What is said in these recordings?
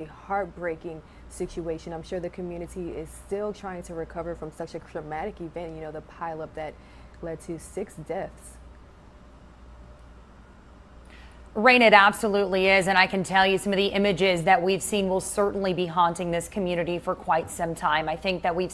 a heartbreaking situation. I'm sure the community is still trying to recover from such a traumatic event, the pileup that led to 6 deaths. Rain, it absolutely is, and I can tell you some of the images that we've seen will certainly be haunting this community for quite some time. I think that we've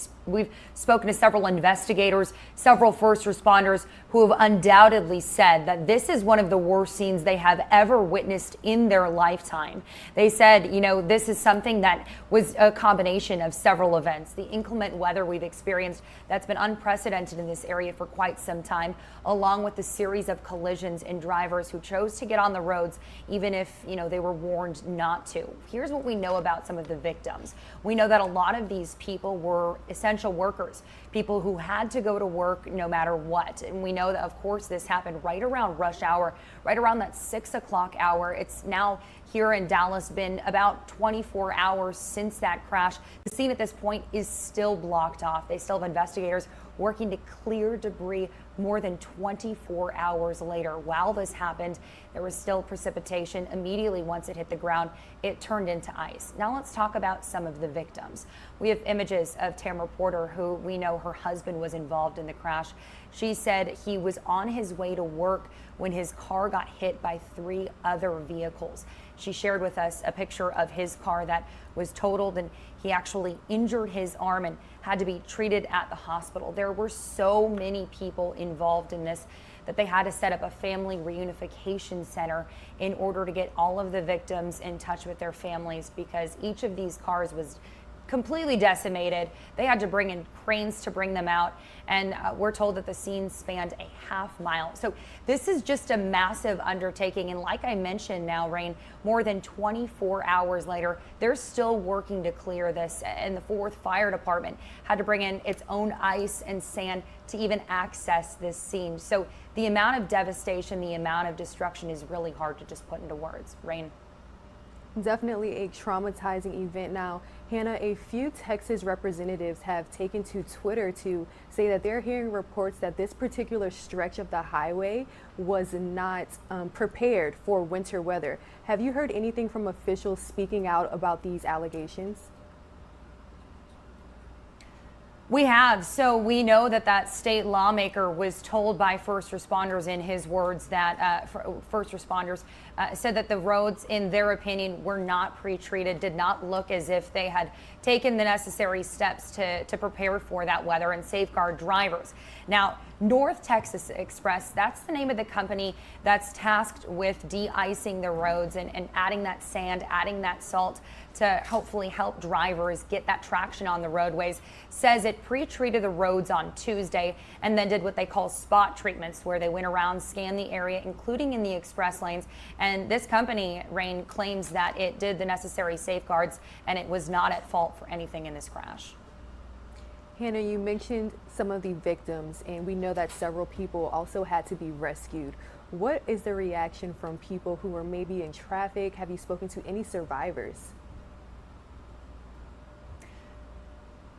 spoken to several investigators, several first responders who have undoubtedly said that this is one of the worst scenes they have ever witnessed in their lifetime. They said, this is something that was a combination of several events. The inclement weather we've experienced that's been unprecedented in this area for quite some time, along with the series of collisions and drivers who chose to get on the roads even if they were warned not to. Here's what we know about some of the victims. We know that a lot of these people were essential workers, people who had to go to work no matter what. And we know that, of course, this happened right around rush hour, right around that 6 o'clock hour. It's now here in Dallas been about 24 hours since that crash. The scene at this point is still blocked off. They still have investigators working to clear debris more than 24 hours later. While this happened, there was still precipitation. Immediately once it hit the ground, it turned into ice. Now let's talk about some of the victims. We have images of Tamara Porter, who we know her husband was involved in the crash. She said he was on his way to work when his car got hit by 3 other vehicles. She shared with us a picture of his car that was totaled, and he actually injured his arm and had to be treated at the hospital. There were so many people involved in this that they had to set up a family reunification center in order to get all of the victims in touch with their families, because each of these cars was completely decimated. They had to bring in cranes to bring them out, and we're told that the scene spanned a half-mile. So this is just a massive undertaking, and like I mentioned now, Rain, more than 24 hours later, they're still working to clear this, and the 4th Fire Department had to bring in its own ice and sand to even access this scene. So the amount of devastation, the amount of destruction is really hard to just put into words. Rain. Definitely a traumatizing event. Now, Hannah, a few Texas representatives have taken to Twitter to say that they're hearing reports that this particular stretch of the highway was not prepared for winter weather. Have you heard anything from officials speaking out about these allegations? We have. So we know that state lawmaker was told by first responders, in his words, that first responders said that the roads, in their opinion, were not pre-treated, did not look as if they had taken the necessary steps to prepare for that weather and safeguard drivers. Now, North Texas Express, that's the name of the company that's tasked with de-icing the roads and adding that sand, adding that salt to hopefully help drivers get that traction on the roadways, says it pre-treated the roads on Tuesday and then did what they call spot treatments, where they went around, scanned the area, including in the express lanes. And this company, Rain, claims that it did the necessary safeguards and it was not at fault for anything in this crash. Hannah, you mentioned some of the victims, and we know that several people also had to be rescued. What is the reaction from people who were maybe in traffic? Have you spoken to any survivors?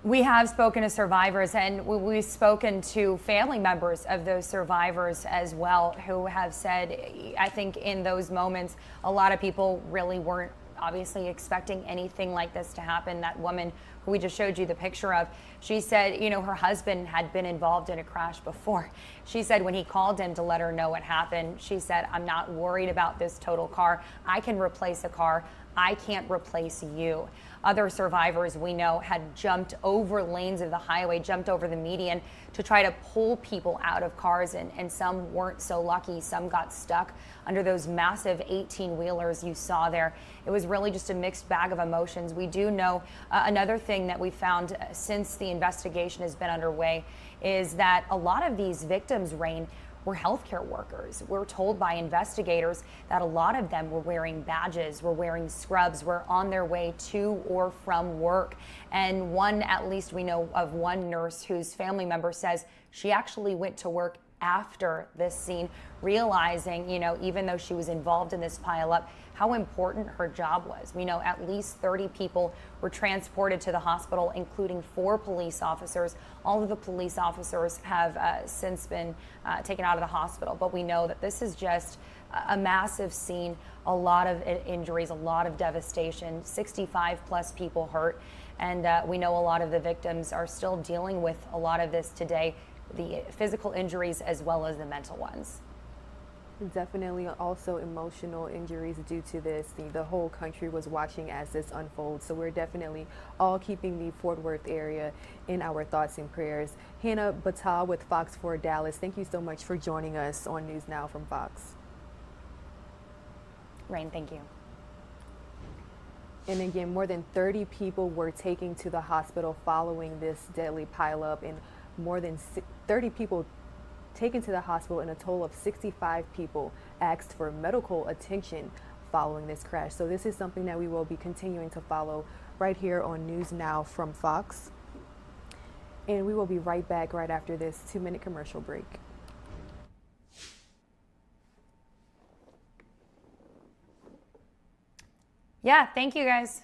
We have spoken to survivors, and we've spoken to family members of those survivors as well, who have said, I think in those moments, a lot of people really weren't obviously expecting anything like this to happen. That woman who we just showed you the picture of, she said, her husband had been involved in a crash before. She said when he called him to let her know what happened, she said, I'm not worried about this total car. I can replace a car. I can't replace you. Other survivors we know had jumped over lanes of the highway, jumped over the median to try to pull people out of cars, and some weren't so lucky. Some got stuck under those massive 18-wheelers you saw there. It was really just a mixed bag of emotions. We do know another thing that we found since the investigation has been underway is that a lot of these victims, Rain, were healthcare workers. We're told by investigators that a lot of them were wearing badges, were wearing scrubs, were on their way to or from work. And one, at least we know of one nurse whose family member says she actually went to work after this scene, realizing, even though she was involved in this pileup, how important her job was. We know at least 30 people were transported to the hospital, including 4 police officers. All of the police officers have since been taken out of the hospital, but we know that this is just a massive scene, a lot of injuries, a lot of devastation, 65 plus people hurt. And we know a lot of the victims are still dealing with a lot of this today, the physical injuries as well as the mental ones. Definitely also emotional injuries due to this. The whole country was watching as this unfolds. So we're definitely all keeping the Fort Worth area in our thoughts and prayers. Hanna Battah with Fox 4 Dallas, thank you so much for joining us on News Now from Fox. Rain, thank you. And again, more than 30 people were taken to the hospital following this deadly pileup, and more than 30 people taken to the hospital, and a total of 65 people asked for medical attention following this crash. So this is something that we will be continuing to follow right here on News Now from Fox. And we will be right back right after this 2-minute commercial break. Yeah, thank you guys.